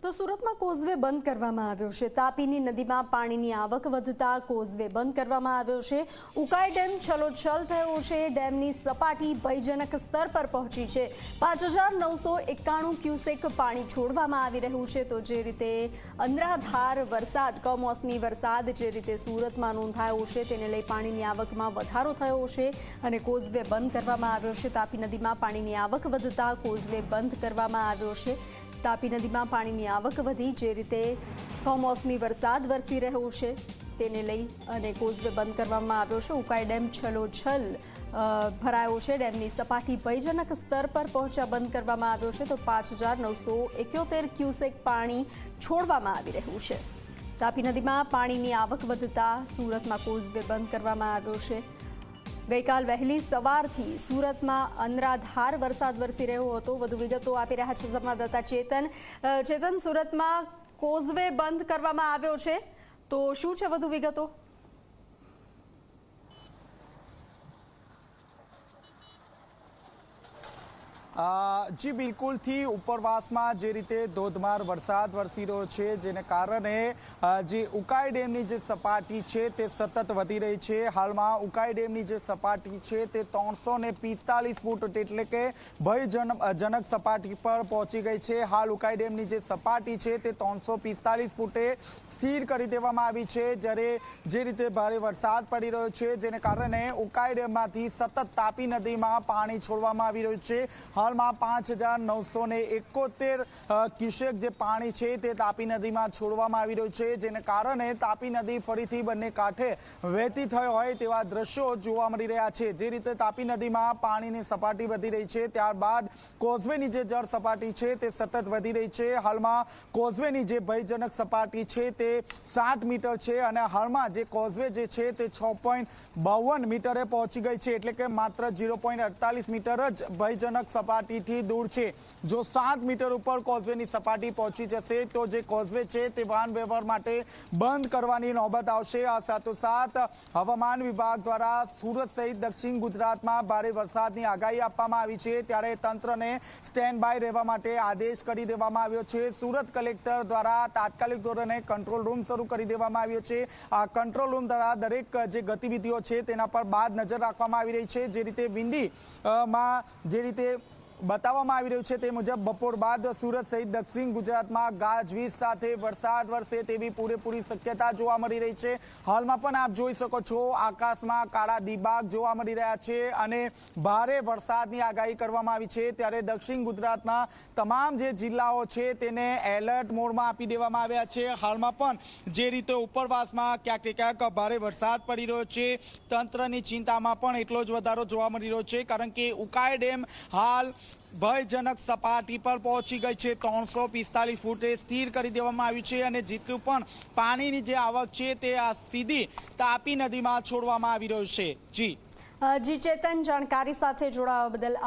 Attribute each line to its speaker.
Speaker 1: તો સુરતમાં કોઝવે બંધ કરવામાં આવ્યો છે। તાપીની નદીમાં પાણીની આવક વધતા કોઝવે બંધ કરવામાં આવ્યો છે। ઉકાઈ ડેમ છલોછલ થયો છે। ડેમની સપાટી ભયજનક સ્તર પર પહોંચી છે। 5991 ક્યુસેક પાણી છોડવામાં આવી રહ્યું છે। તો જે રીતે અનરાધાર વરસાદ, કમોસમી વરસાદ જે રીતે સુરતમાં નોંધાયો છે તેને લઈ પાણીની આવકમાં વધારો થયો છે અને કોઝવે બંધ કરવામાં આવ્યો છે। તાપી નદીમાં પાણીની આવક વધતા કોઝવે બંધ કરવામાં આવ્યો છે। તાપી નદીમાં પાણીની આવક વધી જે રીતે કમોસમી વરસાદ વરસી રહ્યો છે તેને લઈ અને કોઝવે બંધ કરવામાં આવ્યો છે। ઉકાઈ ડેમ છલોછલ ભરાયો છે। ડેમની સપાટી ભયજનક સ્તર પર પહોંચ્યા બંધ કરવામાં આવ્યો છે। તો 5971 ક્યુસેક પાણી છોડવામાં આવી રહ્યું છે। તાપી નદીમાં પાણીની આવક વધતા સુરતમાં કોઝવે બંધ કરવામાં આવ્યો છે। ગઈકાલ વહેલી સવારથી સુરતમાં અનરાધાર વરસાદ વરસી રહ્યો હતો। વધુ વિગતો આપી રહ્યા છે સંવાદદાતા ચેતન। સુરતમાં કોઝવે બંધ કરવામાં આવ્યો છે તો શું છે વધુ વિગતો?
Speaker 2: જી બિલકુલથી ઉપરવાસમાં જે રીતે ધોધમાર વરસાદ વરસી રહ્યો છે જેને કારણે જે ઉકાઈ ડેમની જે સપાટી છે તે સતત વધી રહી છે। હાલમાં ઉકાઈ ડેમની જે સપાટી છે તે 345 ફૂટ એટલે કે ભયજનક સપાટી પર પહોંચી ગઈ છે। હાલ ઉકાઈ ડેમની જે સપાટી છે તે 345 ફૂટે સ્થિર કરી દેવામાં આવી છે। જ્યારે જે રીતે ભારે વરસાદ પડી રહ્યો છે જેને કારણે ઉકાઈ ડેમમાંથી સતત તાપી નદીમાં પાણી છોડવામાં આવી રહ્યું છે। હાલમાં 5971 ક્યુસેક જે પાણી છે તે તાપી નદીમાં છોડવામાં આવી રહ્યું છે જેને કારણે તાપી નદી ફરીથી બંને કાંઠે વહેતી થઈ હોય તેવા દ્રશ્યો જોવા મળી રહ્યા છે। જે રીતે તાપી નદીમાં પાણીની સપાટી વધી રહી છે ત્યારબાદ કોઝવેની જે જળ સપાટી છે તે સતત વધી રહી છે। હાલમાં કોઝવેની જે ભયજનક સપાટી છે તે 60 મીટર છે અને હાલમાં જે કોઝવે જે છે તે 6.52 મીટરે પહોંચી ગઈ છે એટલે કે માત્ર 0.48 મીટર જ ભયજનક સપાટીથી દૂર છે। જો 7 મીટર ઉપર કોઝવેની સપાટી પહોંચી જશે તો જે કોઝવે છે તે વાહન વ્યવહાર માટે બંધ કરવાની નોબત આવશે। આ સાથોસાથ હવામાન વિભાગ દ્વારા સુરત સહિત દક્ષિણ ગુજરાતમાં ભારે વરસાદની આગાહી આપવામાં આવી છે ત્યારે તંત્રને સ્ટેન્ડ બાય રહેવા માટે આદેશ કરી દેવામાં આવ્યો છે। સુરત કલેક્ટર દ્વારા તાત્કાલિક ધોરણે કંટ્રોલ રૂમ શરૂ કરી દેવામાં આવ્યો છે। આ કંટ્રોલ રૂમ દ્વારા દરેક જે ગતિવિધિઓ છે તેના પર બાદ નજર રાખવામાં આવી રહી છે। જે રીતે વિંડીમાં જે રીતે બતાવવામાં આવી રહ્યું છે તે મુજબ બપોર બાદ સુરત સહિત દક્ષિણ ગુજરાતમાં ગાજવીજ સાથે વરસાદ વરસે તેવી પૂરેપૂરી શક્યતા જોવા મળી રહી છે। હાલમાં પણ આપ જોઈ શકો છો આકાશમાં કાળા દિબાગ જોવા મળી રહ્યા છે અને ભારે વરસાદની આગાહી કરવામાં આવી છે। ત્યારે દક્ષિણ ગુજરાતના તમામ જે જિલ્લાઓ છે તેને એલર્ટ મોડમાં આપી દેવામાં આવ્યા છે। હાલમાં પણ જે રીતે ઉપરવાસમાં ક્યાંક ને ક્યાંક ભારે વરસાદ પડી રહ્યો છે તંત્રની ચિંતામાં પણ એટલો જ વધારો જોવા મળી રહ્યો છે કારણ કે ઉકાઈ ડેમ હાલ ભયજનક સપાટી પર પહોંચી ગઈ છે। 345 ફૂટે સ્થિર કરી દેવામાં આવ્યું છે અને જેટલું પણ પાણીની જે આવક છે તે આ સીધી તાપી નદીમાં છોડવામાં આવી રહ્યું છે। જી
Speaker 1: ચેતન, જાણકારી સાથે જોડાવા બદલ